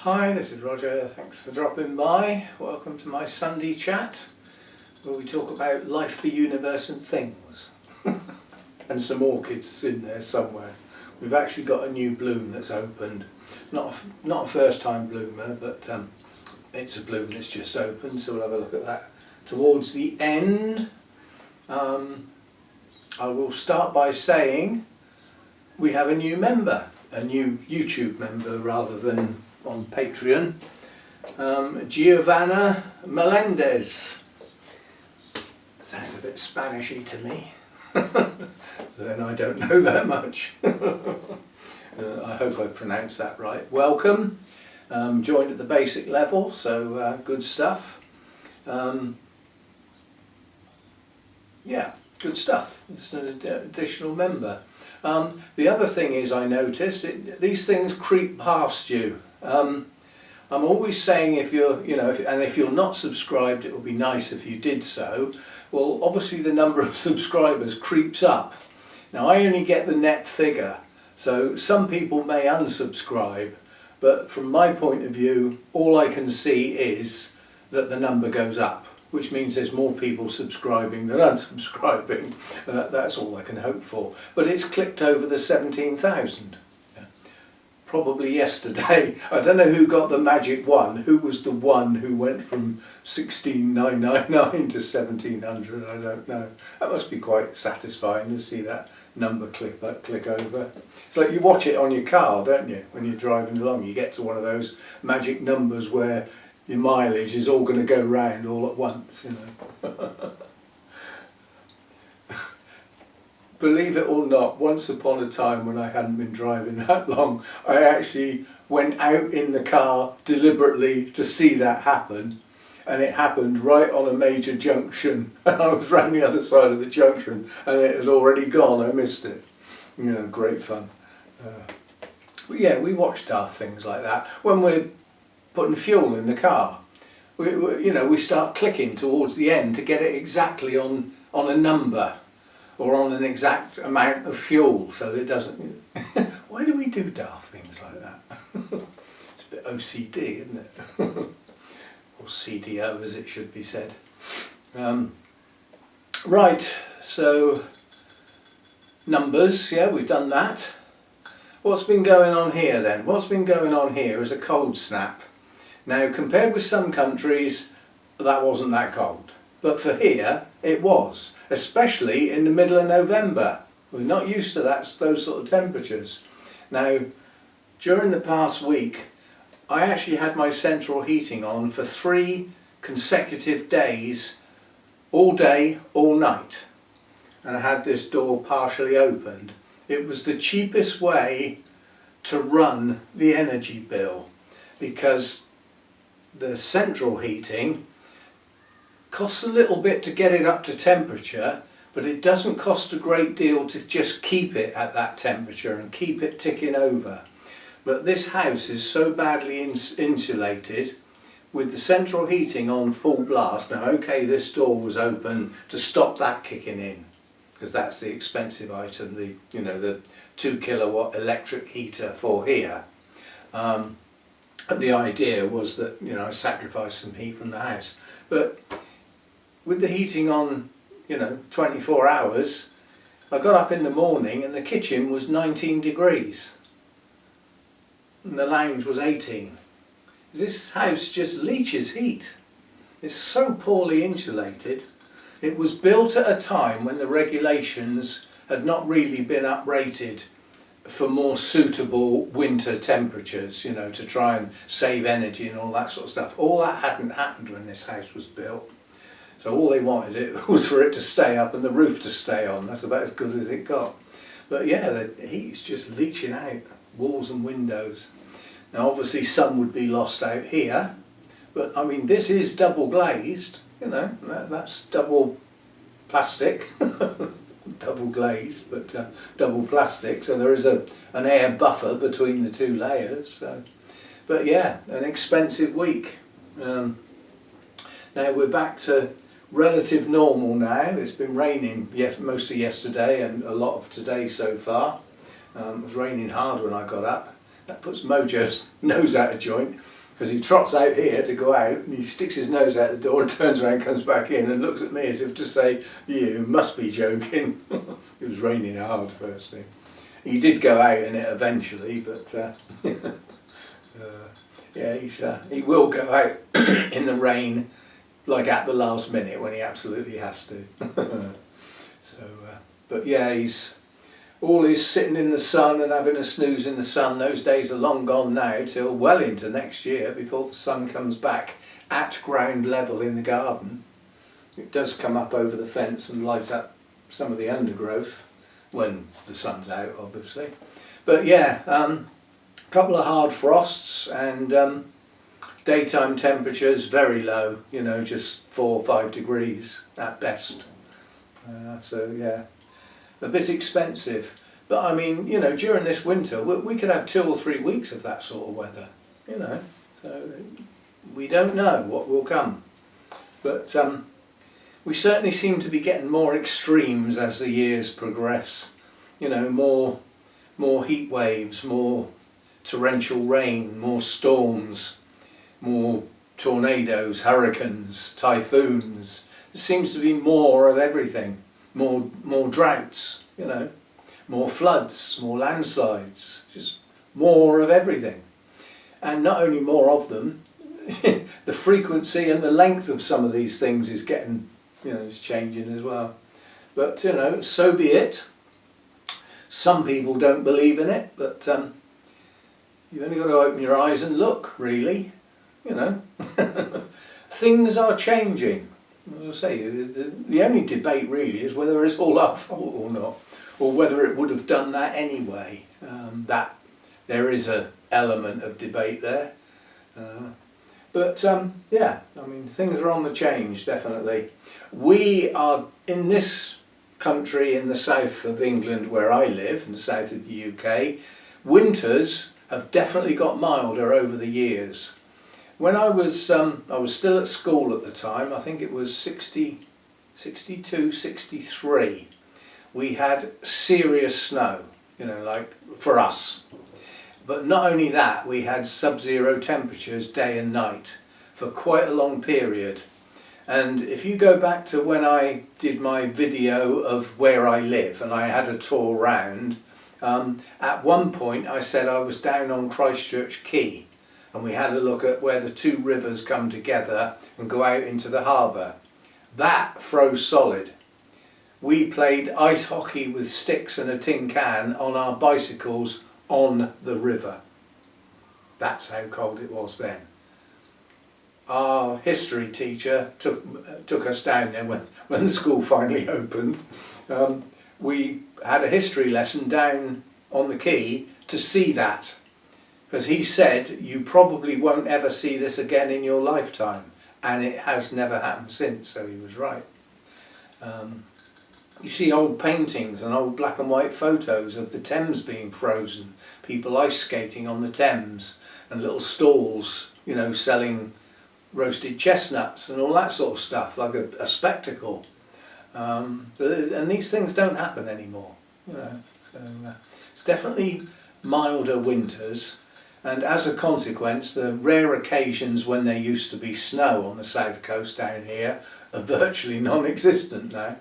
Hi, this is Roger. Thanks for dropping by. Welcome to my Sunday chat, where we talk about life, the universe and things. And some orchids in there somewhere. We've actually got a new bloom that's opened. Not a first time bloomer, but it's a bloom that's just opened, so we'll have a look at that towards the end. I will start by saying we have a new member, a new YouTube member rather than on Patreon, Giovanna Melendez. Sounds a bit Spanishy to me, then I don't know that much. I hope I pronounced that right. Welcome, joined at the basic level, so good stuff. Yeah, good stuff. It's an additional member. The other thing is, I noticed these things creep past you. I'm always saying if you're not subscribed, it would be nice if you did so. Well, obviously the number of subscribers creeps up. Now I only get the net figure, so some people may unsubscribe, but from my point of view, all I can see is that the number goes up, which means there's more people subscribing than unsubscribing. That's all I can hope for. But it's clicked over the 17,000. Probably yesterday. I don't know who got the magic one. Who was the one who went from 16,999 to 1,700? I don't know. That must be quite satisfying to see that number click over. It's like you watch it on your car, don't you? When you're driving along, you get to one of those magic numbers where your mileage is all going to go round all at once, you know. Believe it or not, once upon a time when I hadn't been driving that long, I actually went out in the car deliberately to see that happen, and it happened right on a major junction, and I was round the other side of the junction and it was already gone. I missed it. You know, great fun. But yeah, we watch daft things like that when we're putting fuel in the car. We start clicking towards the end to get it exactly on a number or on an exact amount of fuel, so it doesn't. Why do we do daft things like that? It's a bit OCD, isn't it? Or CDO, as it should be said. Right, so numbers, yeah, we've done that. What's been going on here then? What's been going on here is a cold snap. Now, compared with some countries, that wasn't that cold. But for here, it was, especially in the middle of November. We're not used to those sort of temperatures. Now, during the past week, I actually had my central heating on for 3 consecutive days, all day, all night. And I had this door partially opened. It was the cheapest way to run the energy bill, because the central heating costs a little bit to get it up to temperature, but it doesn't cost a great deal to just keep it at that temperature and keep it ticking over. But this house is so badly insulated with the central heating on full blast. Now, okay, this door was open to stop that kicking in, because that's the expensive item, the 2 kilowatt electric heater for here. The idea was that I sacrificed some heat from the house, but with the heating on 24 hours, I got up in the morning and the kitchen was 19 degrees and the lounge was 18. This house just leaches heat. It's so poorly insulated. It was built at a time when the regulations had not really been uprated for more suitable winter temperatures, to try and save energy and all that sort of stuff. All that hadn't happened when this house was built. So all they wanted it was for it to stay up and the roof to stay on. That's about as good as it got. But yeah, the heat's just leaching out, walls and windows. Now obviously some would be lost out here, but I mean this is double glazed, that's double plastic. Double glazed, but double plastic, so there is an air buffer between the 2 layers. So. But yeah, an expensive week. Now we're back to relative normal now. It's been raining most of yesterday and a lot of today so far. It was raining hard when I got up. That puts Mojo's nose out of joint, because he trots out here to go out and he sticks his nose out the door and turns around, comes back in and looks at me as if to say, you must be joking. It was raining hard first thing. He did go out in it eventually, but yeah, he will go out in the rain, like at the last minute when he absolutely has to. So, but yeah, he's always sitting in the sun and having a snooze in the sun. Those days are long gone now, till well into next year before the sun comes back at ground level in the garden. It does come up over the fence and light up some of the undergrowth when the sun's out, obviously. But yeah, couple of hard frosts and daytime temperatures very low, you know, just 4 or 5 degrees at best. So yeah, a bit expensive. But I mean, you know, during this winter we could have 2 or 3 weeks of that sort of weather, you know. So we don't know what will come. But we certainly seem to be getting more extremes as the years progress. You know, more heat waves, more torrential rain, more storms, more tornadoes, hurricanes, typhoons. There seems to be more of everything. More droughts, you know, more floods, more landslides, just more of everything. And not only more of them, the frequency and the length of some of these things is getting, you know, is changing as well. But, you know, so be it. Some people don't believe in it, but you've only got to open your eyes and look, really, you know. Things are changing. As I say, the only debate really is whether it's all our fault or not, or whether it would have done that anyway. That there is an element of debate there. But yeah, I mean, things are on the change, definitely. We are in this country in the south of England where I live, in the south of the UK, winters have definitely got milder over the years. When I was still at school at the time, I think it was 62, 63, we had serious snow, you know, like for us. But not only that, we had sub-zero temperatures day and night for quite a long period. And if you go back to when I did my video of where I live and I had a tour round, at one point I said I was down on Christchurch Quay and we had a look at where the 2 rivers come together and go out into the harbour. That froze solid. We played ice hockey with sticks and a tin can on our bicycles on the river. That's how cold it was then. Our history teacher took us down there when the school finally opened. We had a history lesson down on the quay to see that, because he said you probably won't ever see this again in your lifetime, and it has never happened since, so he was right. You see old paintings and old black and white photos of the Thames being frozen, people ice skating on the Thames, and little stalls, you know, selling roasted chestnuts and all that sort of stuff, like a spectacle. And these things don't happen anymore, you know. So it's definitely milder winters, and as a consequence, the rare occasions when there used to be snow on the south coast down here are virtually non-existent now.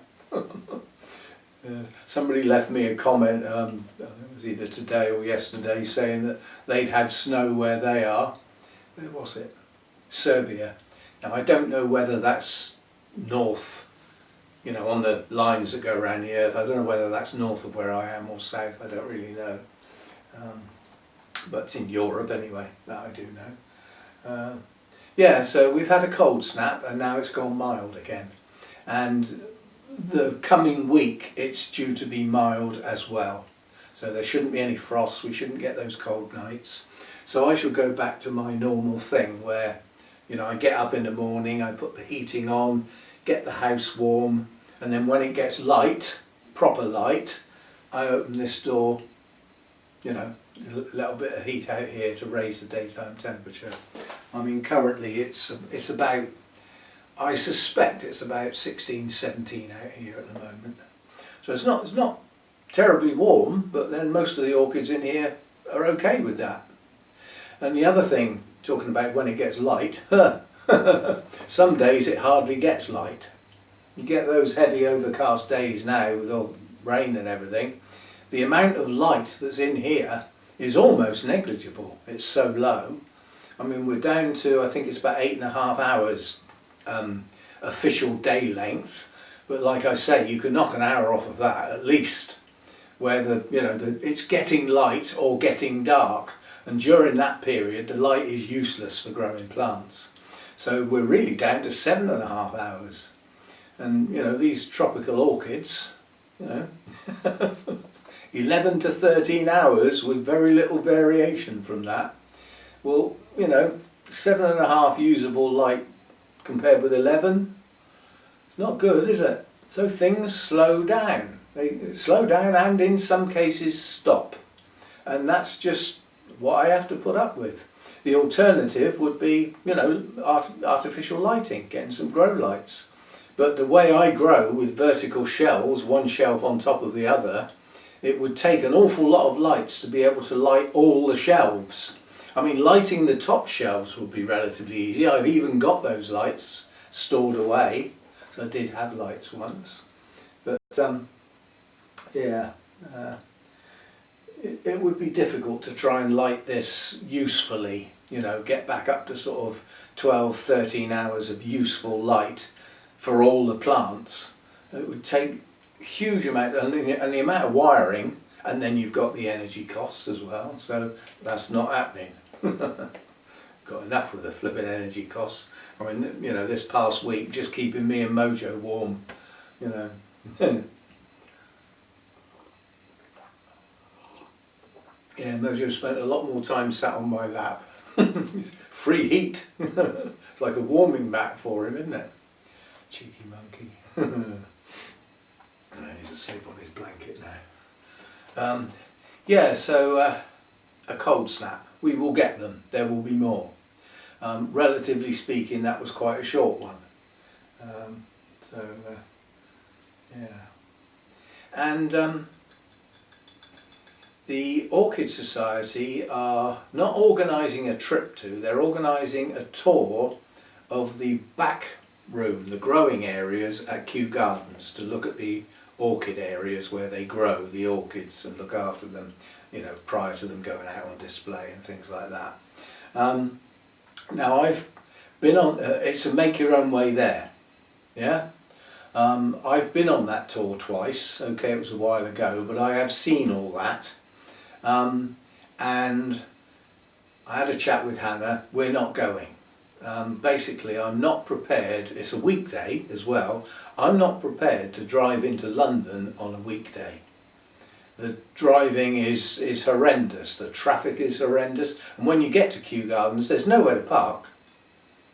Somebody left me a comment, it was either today or yesterday, saying that they'd had snow where they are. Where was it? Serbia. Now I don't know whether that's north, you know, on the lines that go around the earth. I don't know whether that's north of where I am or south, I don't really know. But it's in Europe anyway, that I do know. Yeah, so we've had a cold snap and now it's gone mild again. And the coming week it's due to be mild as well. So there shouldn't be any frost, we shouldn't get those cold nights. So I shall go back to my normal thing where, you know, I get up in the morning, I put the heating on, get the house warm, and then when it gets light, proper light, I open this door, you know, a little bit of heat out here to raise the daytime temperature. I mean, currently it's about, I suspect it's about 16, 17 out here at the moment. So it's not terribly warm, but then most of the orchids in here are okay with that. And the other thing, talking about when it gets light, some days it hardly gets light. You get those heavy overcast days now with all the rain and everything. The amount of light that's in here is almost negligible. It's so low. I mean, we're down to, I think it's about 8.5 hours official day length. But like I say, you can knock an hour off of that at least, where it's getting light or getting dark. And during that period, the light is useless for growing plants. So we're really down to 7.5 hours. And these tropical orchids, 11 to 13 hours with very little variation from that. Well, 7.5 usable light compared with 11, it's not good, is it? So things slow down. They slow down and in some cases stop. And that's just what I have to put up with. The alternative would be, artificial lighting, getting some grow lights. But the way I grow with vertical shelves, one shelf on top of the other, it would take an awful lot of lights to be able to light all the shelves. I mean, lighting the top shelves would be relatively easy. I've even got those lights stored away. So I did have lights once. But it would be difficult to try and light this usefully, get back up to sort of 12, 13 hours of useful light for all the plants. It would take huge amount, and the amount of wiring, and then you've got the energy costs as well, so that's not happening. Got enough with the flipping energy costs. I mean, this past week just keeping me and Mojo warm, Yeah, Mojo spent a lot more time sat on my lap. It's free heat. It's like a warming mat for him, isn't it? Cheeky monkey. He's asleep on his blanket now. So a cold snap. We will get them. There will be more. Relatively speaking, that was quite a short one. And the Orchid Society are not organising a trip they're organising a tour of the back room, the growing areas at Kew Gardens, to look at the orchid areas where they grow the orchids and look after them, prior to them going out on display and things like that. Now I've been on, it's a make your own way there, yeah? I've been on that tour twice, okay, it was a while ago, but I have seen all that. And I had a chat with Hannah, we're not going. Basically, I'm not prepared, it's a weekday as well, I'm not prepared to drive into London on a weekday. The driving is horrendous, the traffic is horrendous, and when you get to Kew Gardens there's nowhere to park.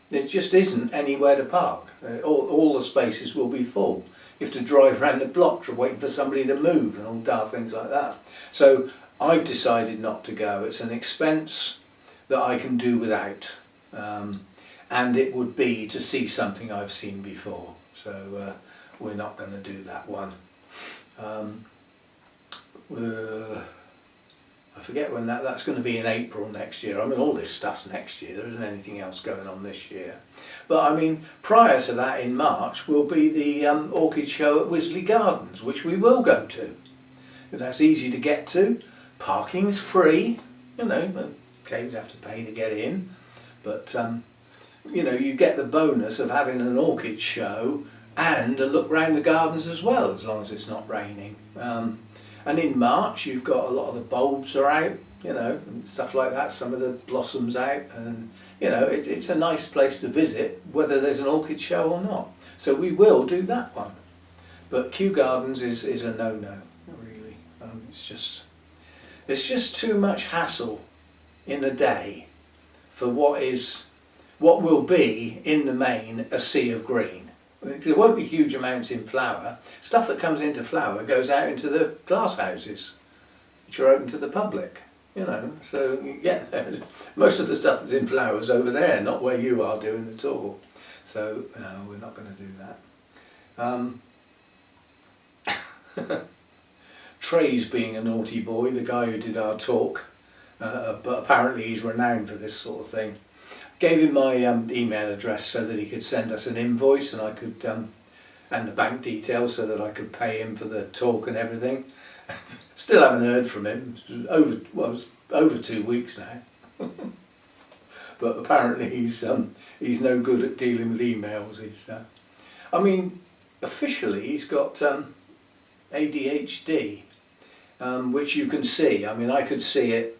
There just isn't anywhere to park. All the spaces will be full. You have to drive around the block waiting for somebody to move and all daft things like that. So I've decided not to go. It's an expense that I can do without. And it would be to see something I've seen before, so we're not going to do that one. I forget when that's going to be in April next year. I mean, all this stuff's next year, there isn't anything else going on this year. But I mean, prior to that in March will be the Orchid Show at Wisley Gardens, which we will go to. Because that's easy to get to, parking's free, okay, you'd have to pay to get in, but you get the bonus of having an orchid show and a look round the gardens as well, as long as it's not raining. And in March you've got a lot of the bulbs are out, and stuff like that, some of the blossoms out, and it's a nice place to visit whether there's an orchid show or not. So we will do that one. But Kew Gardens is a no-no, really. It's just too much hassle in a day for what will be, in the main, a sea of green. There won't be huge amounts in flower. Stuff that comes into flower goes out into the glass houses, which are open to the public, so you get there. Most of the stuff that's in flower is over there, not where you are doing the tour. So we're not going to do that. Trey's being a naughty boy, the guy who did our talk. but apparently he's renowned for this sort of thing. Gave him my email address so that he could send us an invoice, and I could and the bank details so that I could pay him for the talk and everything. Still haven't heard from him. It's over 2 weeks now. But apparently he's no good at dealing with emails. I mean, officially he's got ADHD, which you can see. I mean, I could see it,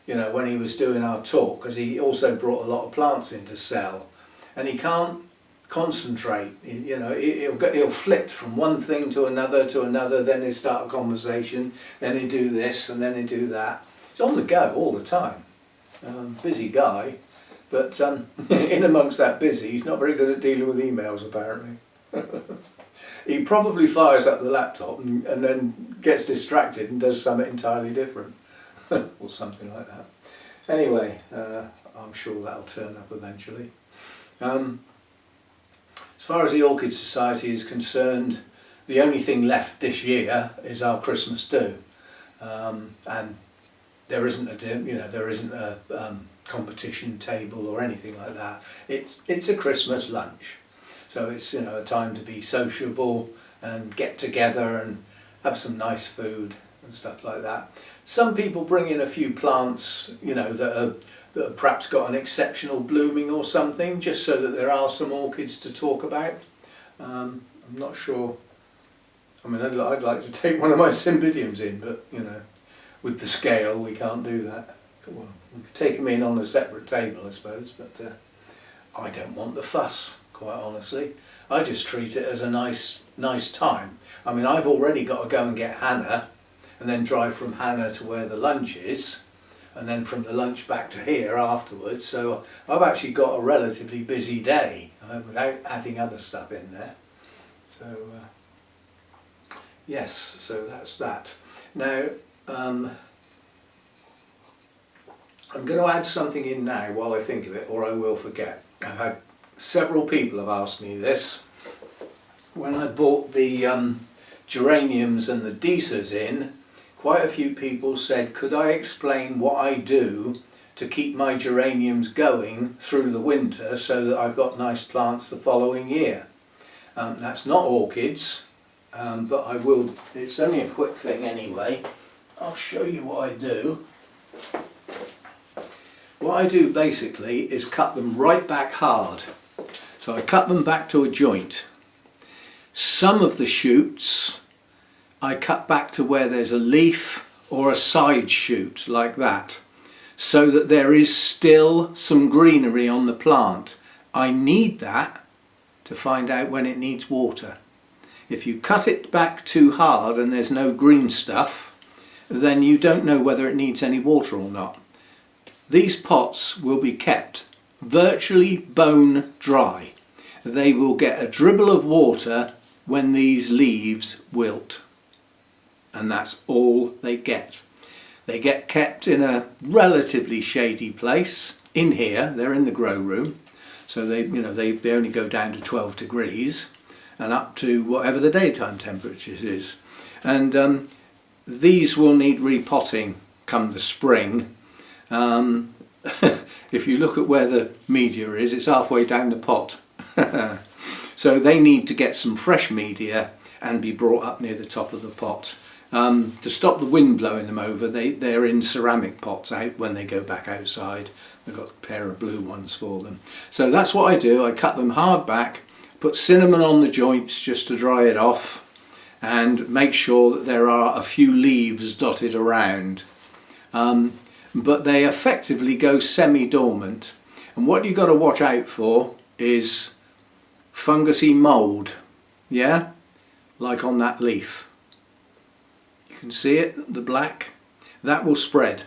you know, when he was doing our talk, because he also brought a lot of plants in to sell, and he can't concentrate. You know, he'll flit from one thing to another, then he'll start a conversation, then he'll do this, and then he'll do that. He's on the go all the time. Busy guy, but in amongst that busy, he's not very good at dealing with emails apparently. He probably fires up the laptop and then gets distracted and does something entirely different. Or something like that. Anyway, I'm sure that'll turn up eventually. As far as the Orchid Society is concerned, the only thing left this year is our Christmas do, and there isn't a competition table or anything like that. It's a Christmas lunch, so it's, you know, a time to be sociable and get together and have some nice food and stuff like that. Some people bring in a few plants, you know, that have perhaps got an exceptional blooming or something, just so that there are some orchids to talk about. I'm not sure. I mean, I'd like to take one of my cymbidiums in, but, you know, with the scale we can't do that. Well, we could take them in on a separate table, I suppose, but I don't want the fuss, quite honestly. I just treat it as a nice time. I mean, I've already got to go and get Hannah, and then drive from Hannah to where the lunch is, and then from the lunch back to here afterwards. So I've actually got a relatively busy day without adding other stuff in there. So yes, so that's that. Now I'm going to add something in now while I think of it, or I will forget. I've had several people have asked me this. When I bought the geraniums and the deisers in, quite a few people said, could I explain what I do to keep my geraniums going through the winter so that I've got nice plants the following year. That's not orchids, but I will, it's only a quick thing anyway. I'll show you what I do. What I do basically is cut them right back hard. So I cut them back to a joint. Some of the shoots I cut back to where there's a leaf or a side shoot like that, so that there is still some greenery on the plant. I need that to find out when it needs water. If you cut it back too hard and there's no green stuff, then you don't know whether it needs any water or not. These pots will be kept virtually bone dry. They will get a dribble of water when these leaves wilt. And that's all they get. They get kept in a relatively shady place. In here, they're in the grow room, so they only go down to 12 degrees and up to whatever the daytime temperature is. And these will need repotting come the spring. If you look at where the media is, it's halfway down the pot. So they need to get some fresh media and be brought up near the top of the pot. To stop the wind blowing them over, they're in ceramic pots out when they go back outside. I've got a pair of blue ones for them. So that's what I do. I cut them hard back, put cinnamon on the joints just to dry it off, and make sure that there are a few leaves dotted around. But they effectively go semi-dormant. And what you've got to watch out for is fungusy mould, yeah? Like on that leaf. You can see it, the black, that will spread.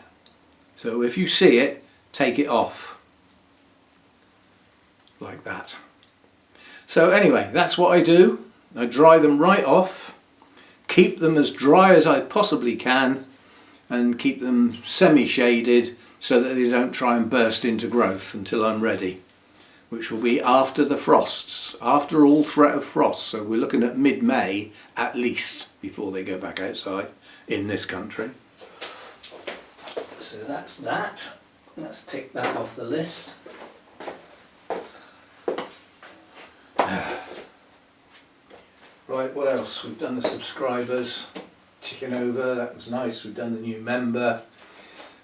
So if you see it, take it off. Like that. So anyway, that's what I do. I dry them right off, keep them as dry as I possibly can, and keep them semi-shaded so that they don't try and burst into growth until I'm ready, which will be after the frosts, after all threat of frost. So we're looking at mid-May at least before they go back outside in this country. So that's that. Let's tick that off the list. Right, what else? We've done the subscribers, ticking over, that was nice. We've done the new member.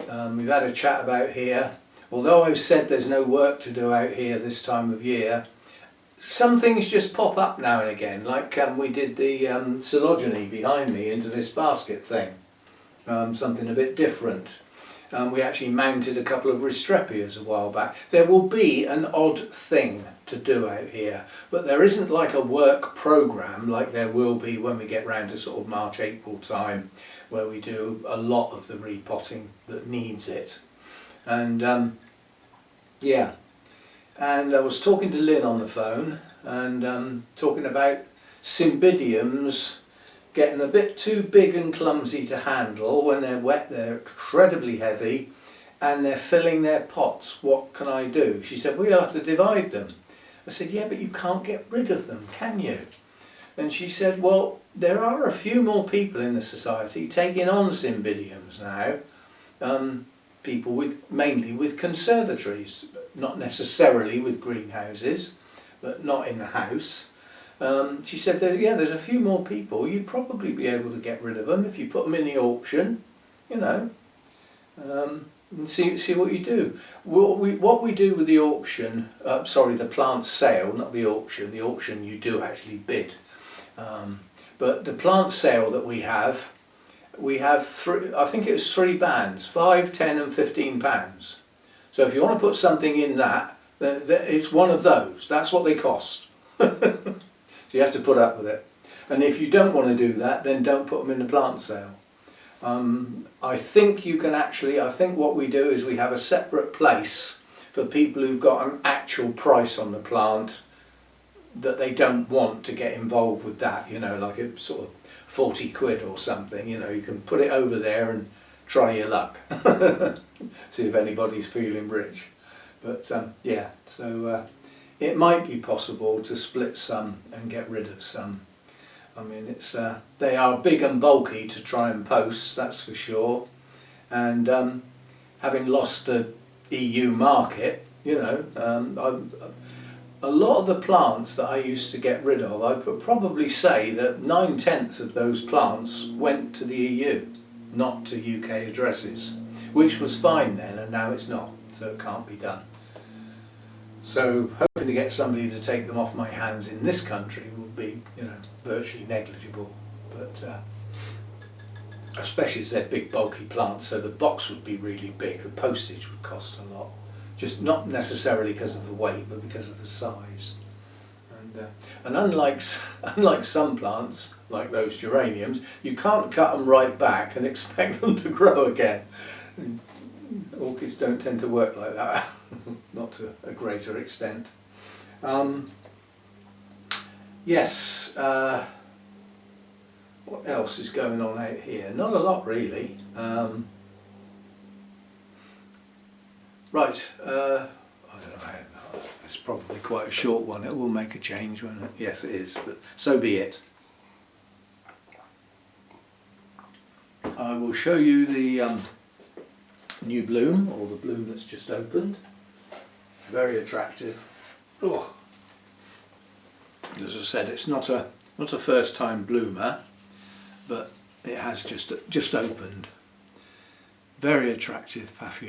We've had a chat about here. Although I've said there's no work to do out here this time of year, some things just pop up now and again, like we did the Coelogyne behind me into this basket thing. Something a bit different. We actually mounted a couple of Restrepias a while back. There will be an odd thing to do out here, but there isn't like a work programme like there will be when we get round to sort of March, April time, where we do a lot of the repotting that needs it. And yeah, and I was talking to Lynn on the phone and talking about cymbidiums getting a bit too big and clumsy to handle. When they're wet, they're incredibly heavy and they're filling their pots. What can I do? She said, well, you'll have to divide them. I said, yeah, but you can't get rid of them, can you? And she said, well, there are a few more people in the society taking on cymbidiums now. People mainly with conservatories, not necessarily with greenhouses, but not in the house. She said that, yeah, there's a few more people. You'd probably be able to get rid of them if you put them in the auction, you know, and see what you do. What we do with the auction, the plant sale, not the auction. The auction you do actually bid, but the plant sale that we have three. I think it was 3 bands: 5, 10, and 15 pounds. So if you want to put something in that, it's one of those. That's what they cost. So you have to put up with it. And if you don't want to do that, then don't put them in the plant sale. I think you can actually, I think what we do is we have a separate place for people who've got an actual price on the plant that they don't want to get involved with that, you know, like a sort of 40 quid or something, you know, you can put it over there and try your luck. See if anybody's feeling rich. But yeah, so it might be possible to split some and get rid of some. I mean, it's they are big and bulky to try and post, that's for sure. And having lost the EU market, you know, a lot of the plants that I used to get rid of, I would probably say that 9/10 of those plants went to the EU, not to UK addresses, which was fine then, and now it's not, so it can't be done. So hoping to get somebody to take them off my hands in this country would be, you know, virtually negligible. But especially as they're big bulky plants, so the box would be really big, the postage would cost a lot. Just not necessarily because of the weight, but because of the size. And unlike some plants, like those geraniums, you can't cut them right back and expect them to grow again. Orchids don't tend to work like that, not to a greater extent. Yes, what else is going on out here? Not a lot really. Right, I don't know how, it's probably quite a short one. It will make a change, won't it? Yes, it is, but so be it. I will show you the new bloom, or the bloom that's just opened. Very attractive. Oh, as I said, it's not a first time bloomer, but it has just opened. Very attractive Paph.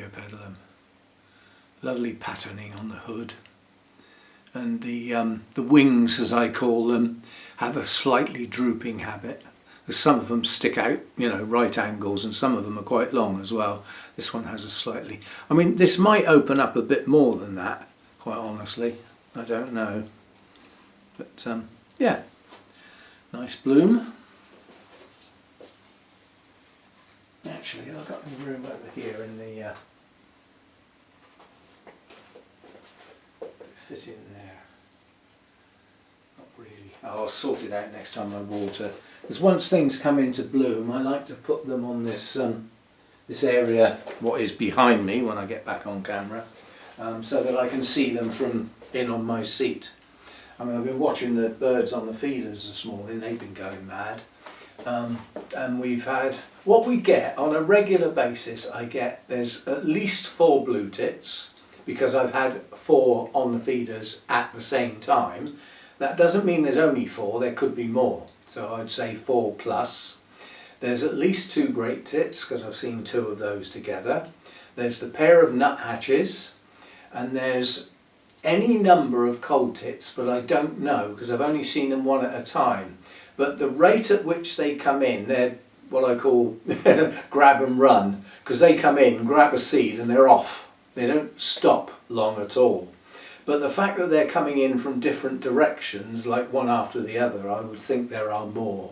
Lovely patterning on the hood, and the wings, as I call them, have a slightly drooping habit. Some of them stick out, you know, right angles, and some of them are quite long as well. This one has a slightly, I mean, this might open up a bit more than that, quite honestly. I don't know. But yeah, nice bloom. Actually, I've got the room over here in the fit in there. Not really. I'll sort it out next time I water. Because once things come into bloom, I like to put them on this this area, what is behind me when I get back on camera, so that I can see them from in on my seat. I mean, I've been watching the birds on the feeders this morning. They've been going mad, and we've had what we get on a regular basis, there's at least 4 blue tits, because I've had 4 on the feeders at the same time. That doesn't mean there's only 4, there could be more. So I'd say 4 plus. There's at least 2 great tits, because I've seen 2 of those together. There's the pair of nuthatches, and there's any number of cold tits, but I don't know, because I've only seen them one at a time. But the rate at which they come in, they're what I call grab and run, because they come in, grab a seed and they're off. They don't stop long at all. But the fact that they're coming in from different directions, like one after the other, I would think there are more.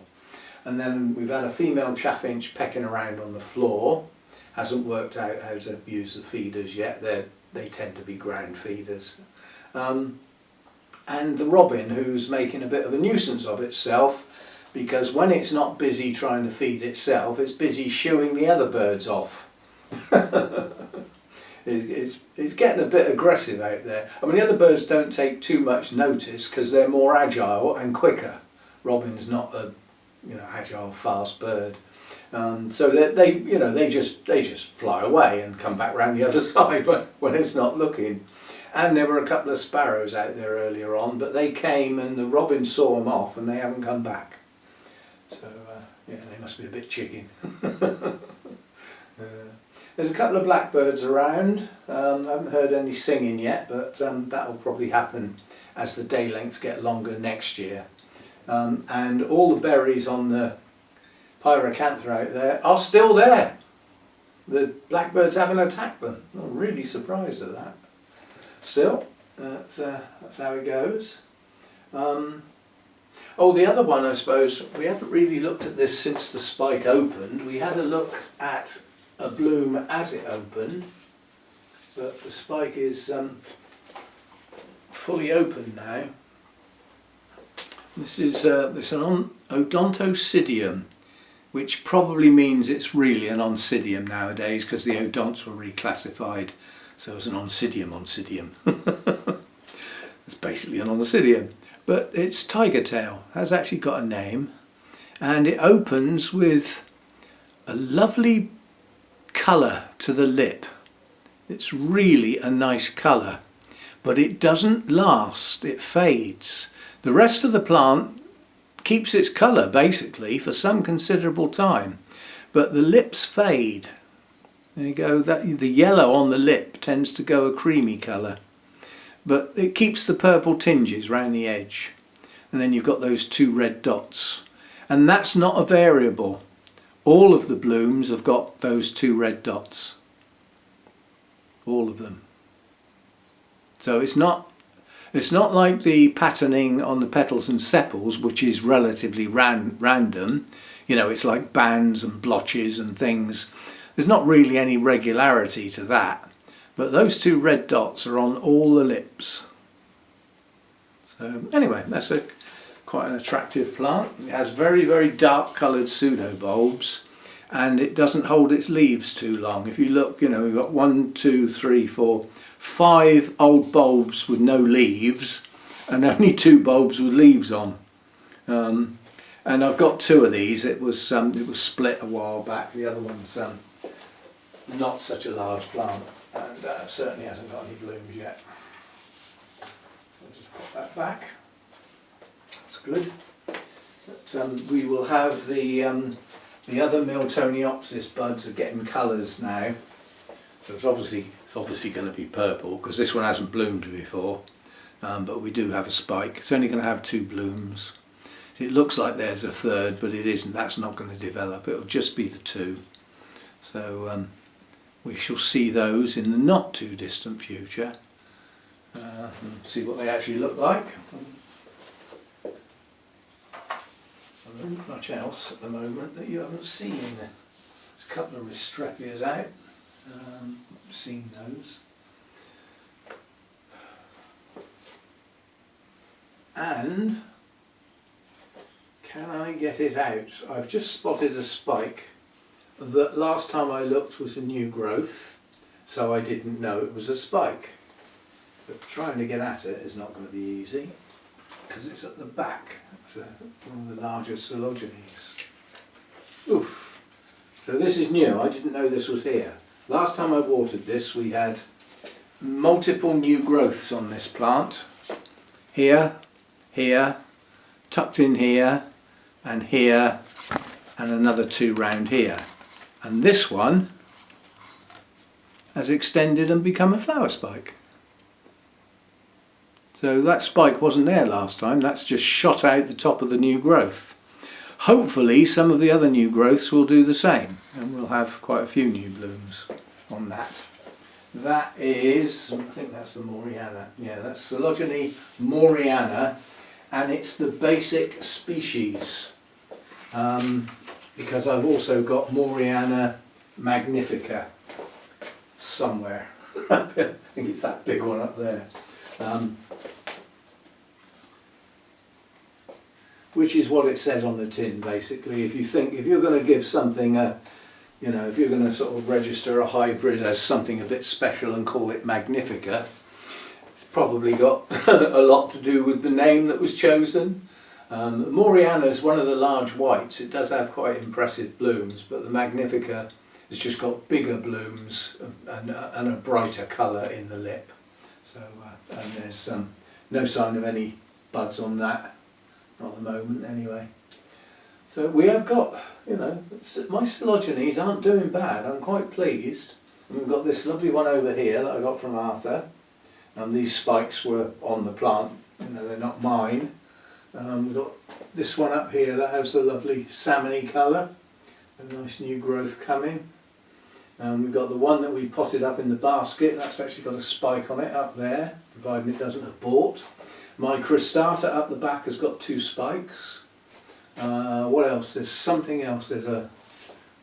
And then we've had a female chaffinch pecking around on the floor. Hasn't worked out how to use the feeders yet. They tend to be ground feeders. And the robin, who's making a bit of a nuisance of itself, because when it's not busy trying to feed itself, it's busy shooing the other birds off. It's getting a bit aggressive out there. I mean, the other birds don't take too much notice because they're more agile and quicker. Robin's not a agile, fast bird, so they just fly away and come back round the other side when it's not looking. And there were a couple of sparrows out there earlier on, but they came and the robin saw them off and they haven't come back. So they must be a bit chicken. There's a couple of blackbirds around. I haven't heard any singing yet, but that will probably happen as the day lengths get longer next year. And all the berries on the pyracantha out there are still there. The blackbirds haven't attacked them. I'm really surprised at that. Still, that's how it goes. The other one, I suppose, we haven't really looked at this since the spike opened. We had a look at a bloom as it opened, but the spike is fully open now. This is an odontocidium, which probably means it's really an oncidium nowadays, because the odonts were reclassified, so it's an oncidium. It's basically an oncidium. But its tiger tail has actually got a name, and it opens with a lovely colour to the lip. It's really a nice colour, but it doesn't last, it fades. The rest of the plant keeps its colour basically for some considerable time, but the lips fade. There you go, the yellow on the lip tends to go a creamy colour. But it keeps the purple tinges round the edge, and then you've got those 2 red dots, and that's not a variable. All of the blooms have got those 2 red dots, all of them. So it's not like the patterning on the petals and sepals, which is relatively random. It's like bands and blotches and things. There's not really any regularity to that. But those 2 red dots are on all the lips. So anyway, that's quite an attractive plant. It has very, very dark coloured pseudobulbs, and it doesn't hold its leaves too long. If you look, we've got 1, 2, 3, 4, 5 old bulbs with no leaves, and only 2 bulbs with leaves on. And I've got 2 of these. It was split a while back. The other one's not such a large plant, and certainly hasn't got any blooms yet. I'll just put that back. That's good. But we will have the other Miltoniopsis buds are getting colours now. So it's obviously going to be purple, because this one hasn't bloomed before. But we do have a spike. It's only going to have 2 blooms. So it looks like there's a third, but it isn't. That's not going to develop. It'll just be the 2. So we shall see those in the not too distant future. And see what they actually look like. There isn't much else at the moment that you haven't seen. There's a couple of Restrepias out. I've seen those. And can I get it out? I've just spotted a spike that last time I looked was a new growth, so I didn't know it was a spike. But trying to get at it is not going to be easy, because it's at the back. It's one of the larger Coelogynes. Oof! So this is new, I didn't know this was here. Last time I watered this we had multiple new growths on this plant. Here, here, tucked in here, and here, and another two round here. And this one has extended and become a flower spike. So that spike wasn't there last time, that's just shot out the top of the new growth. Hopefully some of the other new growths will do the same, and we'll have quite a few new blooms on that. That is, I think that's the Moriana, yeah, that's Coelogyne Moriana, and it's the basic species, because I've also got Moriana magnifica somewhere. I think it's that big one up there. Which is what it says on the tin basically. If you're going to give something you know, if you're going to sort of register a hybrid as something a bit special and call it magnifica, it's probably got a lot to do with the name that was chosen. Moriana is one of the large whites. It does have quite impressive blooms, but the magnifica has just got bigger blooms and a brighter colour in the lip. So and there's no sign of any buds on that. Not at the moment anyway. So we have got, you know, my Coelogynes aren't doing bad. I'm quite pleased. And we've got this lovely one over here that I got from Arthur. And these spikes were on the plant, you know, they're not mine. We've got this one up here that has the lovely salmony colour. A nice new growth coming. We've got the one that we potted up in the basket, that's actually got a spike on it up there, providing it doesn't abort. My cristata up the back has got two spikes. What else? There's something else. There's a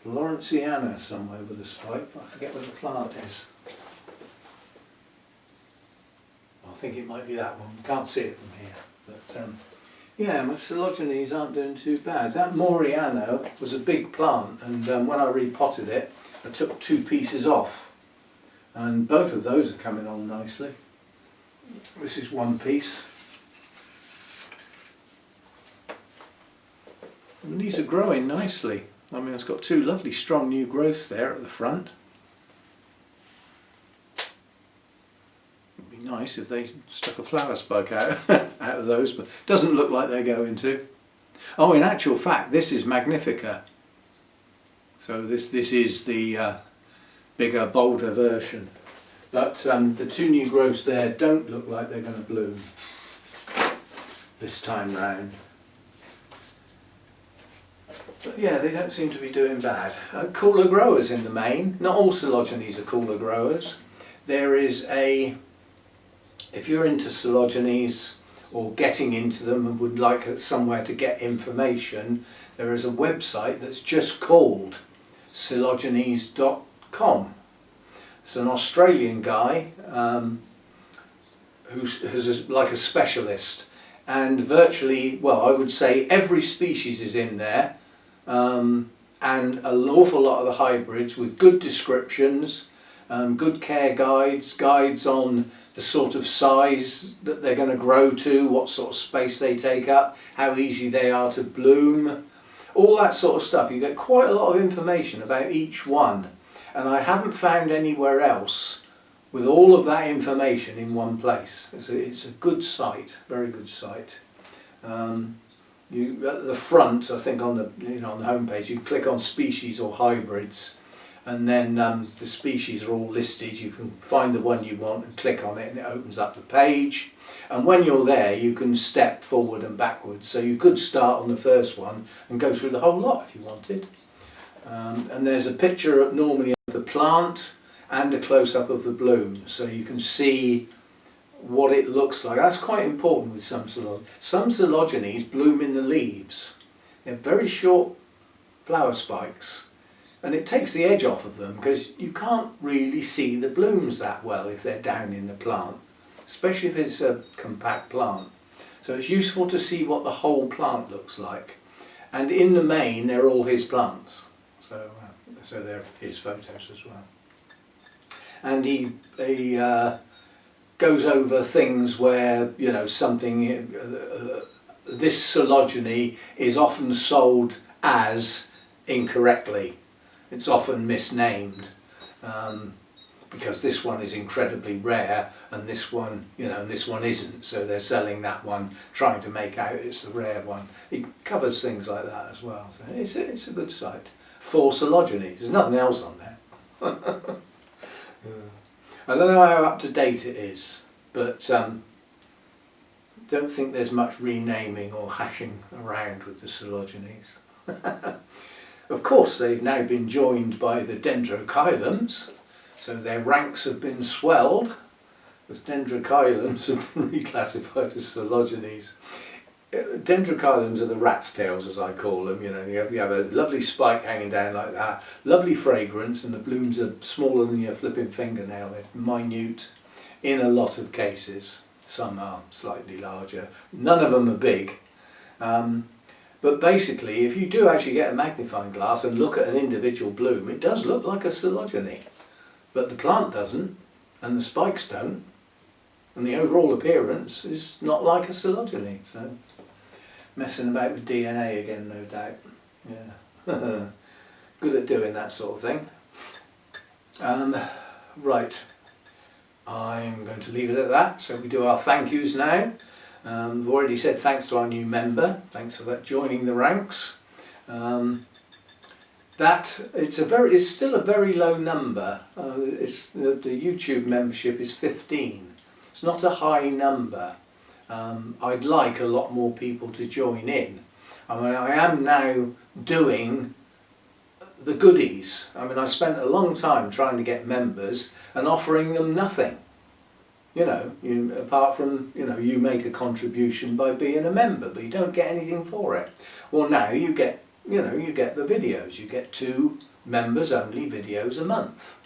Lawrenceana somewhere with a spike. I forget where the plant is. I think it might be that one. Can't see it from here. But yeah, my Coelogynes aren't doing too bad. That Moriana was a big plant, and when I repotted it, I took two pieces off. And both of those are coming on nicely. This is one piece. And these are growing nicely. I mean, it's got two lovely strong new growths there at the front. It'd be nice if they stuck a flower spike out, out of those, but it doesn't look like they're going to. Oh, in actual fact, this is magnifica. So this is the bigger, bolder version. But the two new growths there don't look like they're going to bloom this time round. But yeah, they don't seem to be doing bad. Cooler growers in the main. Not all Coelogynes are cooler growers. There is a, if you're into Coelogynes or getting into them and would like somewhere to get information, there is a website that's just called coelogynes.com. It's an Australian guy who's like a specialist, and virtually, well, I would say every species is in there. And an awful lot of the hybrids with good descriptions, good care guides, guides on the sort of size that they're going to grow to, what sort of space they take up, how easy they are to bloom, all that sort of stuff. You get quite a lot of information about each one, and I haven't found anywhere else with all of that information in one place. It's a good site, very good site. You, at the front, I think on the on the homepage, you click on species or hybrids, and then the species are all listed. You can find the one you want and click on it, and it opens up the page. And when you're there, you can step forward and backwards. So you could start on the first one and go through the whole lot if you wanted. And there's a picture normally of the plant and a close-up of the bloom, so you can see what it looks like. That's quite important with some Coelogynes. Some Coelogynes bloom in the leaves. They're very short flower spikes, and it takes the edge off of them because you can't really see the blooms that well if they're down in the plant, especially if it's a compact plant. So it's useful to see what the whole plant looks like. And in the main, they're all his plants. So they're his photos as well. And he goes over things where, you know, something, this Coelogyne is often sold as incorrectly. it's often misnamed because this one is incredibly rare and this one, you know, and this one isn't, so they're selling that one trying to make out it's the rare one. It covers things like that as well, so it's a good site for Coelogyne. There's nothing else on there. I don't know how up to date it is, but don't think there's much renaming or hashing around with the Coelogynes. Of course, they've now been joined by the dendrocoeloms, so their ranks have been swelled. The dendrocoeloms have been reclassified as Coelogynes. Dendrocoeloms are the rat's tails, as I call them. You know, you have a lovely spike hanging down like that, lovely fragrance, and the blooms are smaller than your flipping fingernail. They're minute in a lot of cases. Some are slightly larger. None of them are big. But basically, if you do actually get a magnifying glass and look at an individual bloom, it does look like a Coelogyne. But the plant doesn't, and the spikes don't, and the overall appearance is not like a Coelogyne. So, messing about with DNA again, no doubt. Yeah, good at doing that sort of thing. Right, I'm going to leave it at that. So we do our thank yous now. I've already said thanks to our new member. Thanks for that, joining the ranks. It's still a very low number. The YouTube membership is 15. It's not a high number. I'd like a lot more people to join in. I mean, I am now doing the goodies. I mean, I spent a long time trying to get members and offering them nothing. You know, apart from, you know, you make a contribution by being a member, but you don't get anything for it. Well, now you get, you know, you get the videos. You get 2 members only videos a month.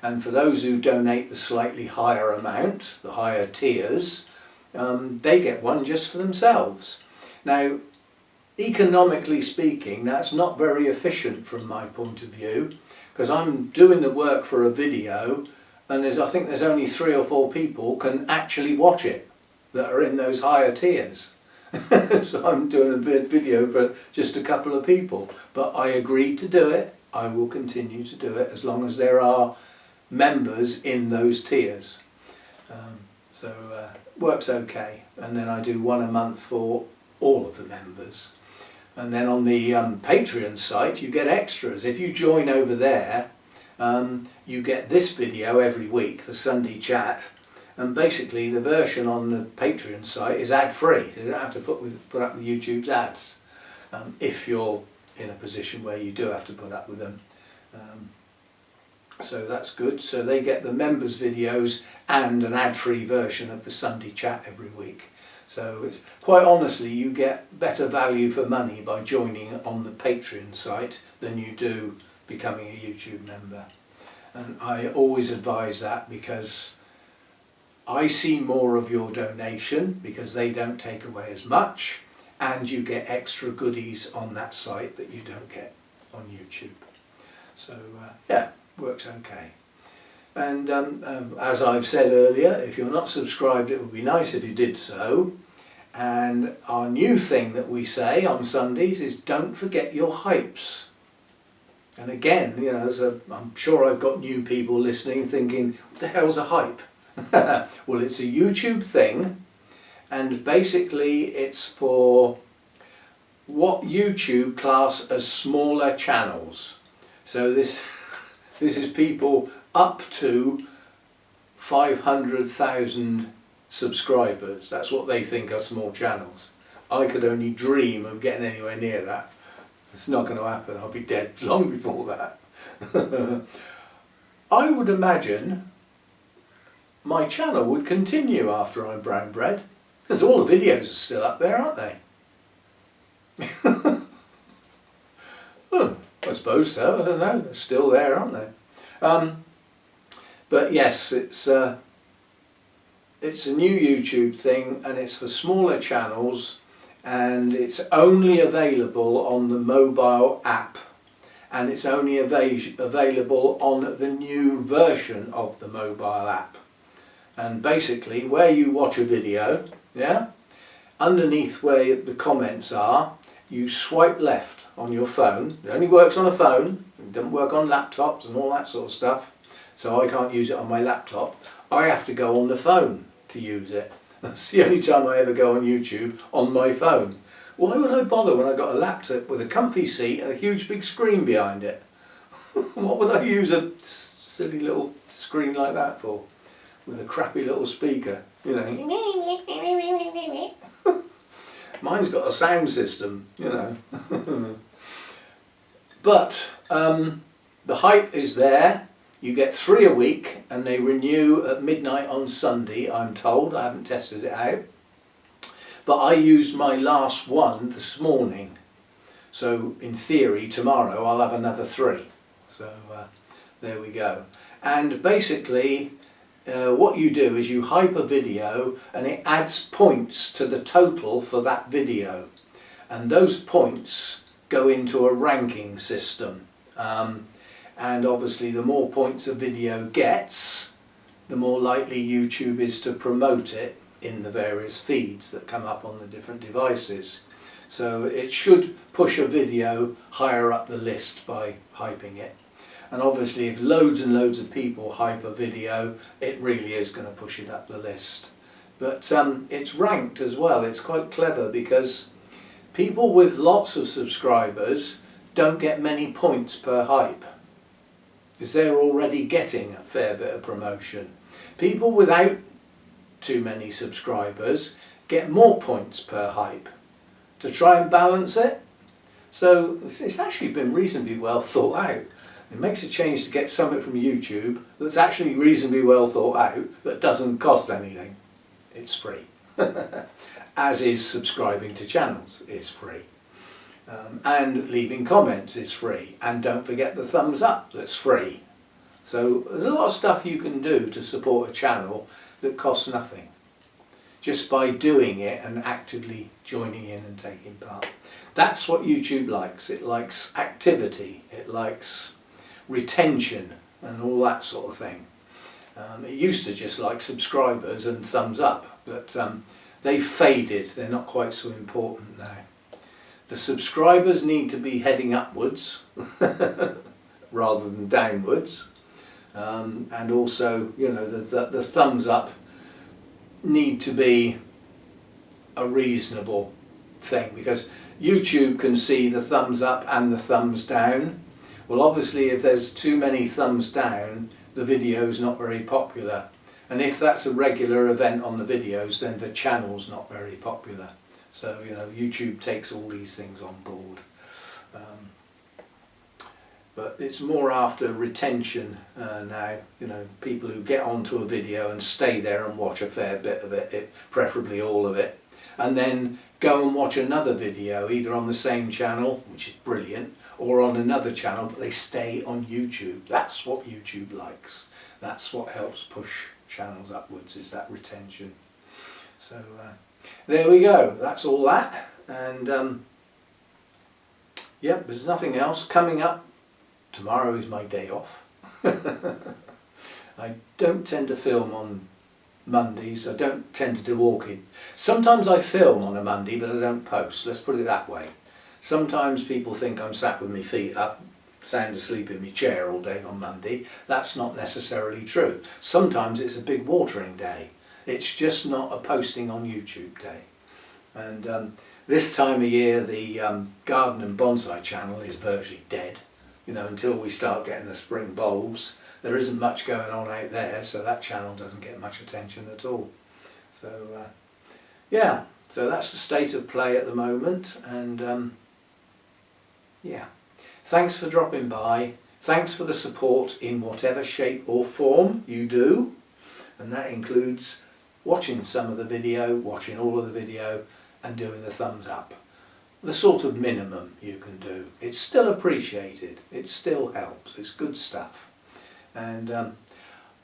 And for those who donate the slightly higher amount, the higher tiers, they get one just for themselves. Now, economically speaking, that's not very efficient from my point of view, because I'm doing the work for a video, and I think there's only 3 or 4 people can actually watch it that are in those higher tiers. So I'm doing a video for just a couple of people, but I agreed to do it. I will continue to do it as long as there are members in those tiers. Works okay. And then I do one a month for all of the members. And then on the Patreon site you get extras. If you join over there, you get this video every week, the Sunday chat, and basically the version on the Patreon site is ad-free. You don't have to put up with YouTube's ads, if you're in a position where you do have to put up with them. So that's good. So they get the members' videos and an ad-free version of the Sunday chat every week. So it's, quite honestly, you get better value for money by joining on the Patreon site than you do becoming a YouTube member. And I always advise that, because I see more of your donation because they don't take away as much, and you get extra goodies on that site that you don't get on YouTube. So yeah, works okay. And as I've said earlier, if you're not subscribed, it would be nice if you did so. And our new thing that we say on Sundays is don't forget your hypes. And again, you know, I'm sure I've got new people listening thinking, what the hell's a hype? Well, it's a YouTube thing, and basically it's for what YouTube class as smaller channels. So this is people up to 500,000 subscribers. That's what they think are small channels. I could only dream of getting anywhere near that. It's not going to happen. I'll be dead long before that. I would imagine my channel would continue after I'm brown bread, because all the videos are still up there, aren't they? I suppose so. I don't know. They're still there, aren't they? But yes, it's a new YouTube thing, and it's for smaller channels, and it's only available on the mobile app, and it's only available on the new version of the mobile app. And basically, where you watch a video, yeah, underneath where the comments are, you swipe left on your phone. It only works on a phone, it doesn't work on laptops and all that sort of stuff, so I can't use it on my laptop. I have to go on the phone to use it. That's the only time I ever go on YouTube, on my phone. Why would I bother when I got a laptop with a comfy seat and a huge big screen behind it? What would I use a silly little screen like that for? With a crappy little speaker, you know. Mine's got a sound system, you know. But the hype is there. You get 3 a week and they renew at midnight on Sunday, I'm told. I haven't tested it out. But I used my last one this morning. So in theory tomorrow I'll have another 3. So there we go. And basically what you do is you hype a video and it adds points to the total for that video. And those points go into a ranking system. And obviously the more points a video gets, the more likely YouTube is to promote it in the various feeds that come up on the different devices. So it should push a video higher up the list by hyping it. And obviously if loads and loads of people hype a video, it really is going to push it up the list. But it's ranked as well. It's quite clever because people with lots of subscribers don't get many points per hype, because they're already getting a fair bit of promotion. People without too many subscribers get more points per hype to try and balance it. So it's actually been reasonably well thought out. It makes a change to get something from YouTube that's actually reasonably well thought out, that doesn't cost anything. It's free. As is subscribing to channels is free. And leaving comments is free. And don't forget the thumbs up, that's free. So there's a lot of stuff you can do to support a channel that costs nothing, just by doing it and actively joining in and taking part. That's what YouTube likes. It likes activity, it likes retention and all that sort of thing. It used to just like subscribers and thumbs up, but they've faded. They're not quite so important now. The subscribers need to be heading upwards rather than downwards, and also, you know, the thumbs up need to be a reasonable thing, because YouTube can see the thumbs up and the thumbs down. Well, obviously if there's too many thumbs down, the video's not very popular, and if that's a regular event on the videos, then the channel's not very popular. So, you know, YouTube takes all these things on board. But it's more after retention now, you know, people who get onto a video and stay there and watch a fair bit of it, preferably all of it, and then go and watch another video, either on the same channel, which is brilliant, or on another channel, but they stay on YouTube. That's what YouTube likes. That's what helps push channels upwards, is that retention. So there we go, that's all that. And yep, there's nothing else coming up. Tomorrow is my day off. I don't tend to film on Mondays. I don't tend to do Orchid. Sometimes I film on a Monday, but I don't post. Let's put it that way. Sometimes people think I'm sat with my feet up, sound asleep in my chair all day on Monday. That's not necessarily true. Sometimes it's a big watering day. It's just not a posting on YouTube day. And this time of year, the garden and bonsai channel is virtually dead. You know, until we start getting the spring bulbs, there isn't much going on out there, so that channel doesn't get much attention at all. So yeah, so that's the state of play at the moment. And yeah, thanks for dropping by. Thanks for the support in whatever shape or form you do, and that includes watching some of the video, watching all of the video, and doing the thumbs up. The sort of minimum you can do. It's still appreciated, it still helps, it's good stuff. And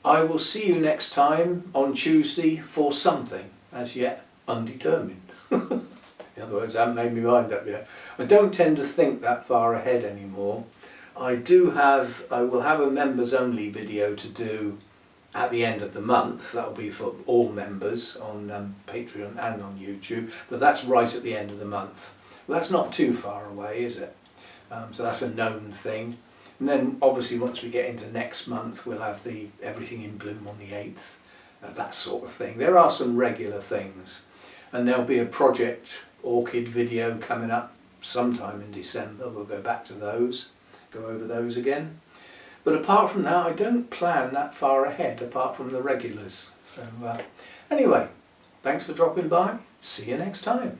I will see you next time on Tuesday for something as yet undetermined. In other words, I haven't made my mind up yet. I don't tend to think that far ahead anymore. I will have a members only video to do at the end of the month. That will be for all members on Patreon and on YouTube, but that's right at the end of the month. Well, that's not too far away, is it? So that's a known thing. And then obviously once we get into next month, we'll have the Everything in Bloom on the 8th, that sort of thing. There are some regular things. And there'll be a project orchid video coming up sometime in December. We'll go back to those, go over those again. But apart from that, I don't plan that far ahead, apart from the regulars. So anyway, thanks for dropping by. See you next time.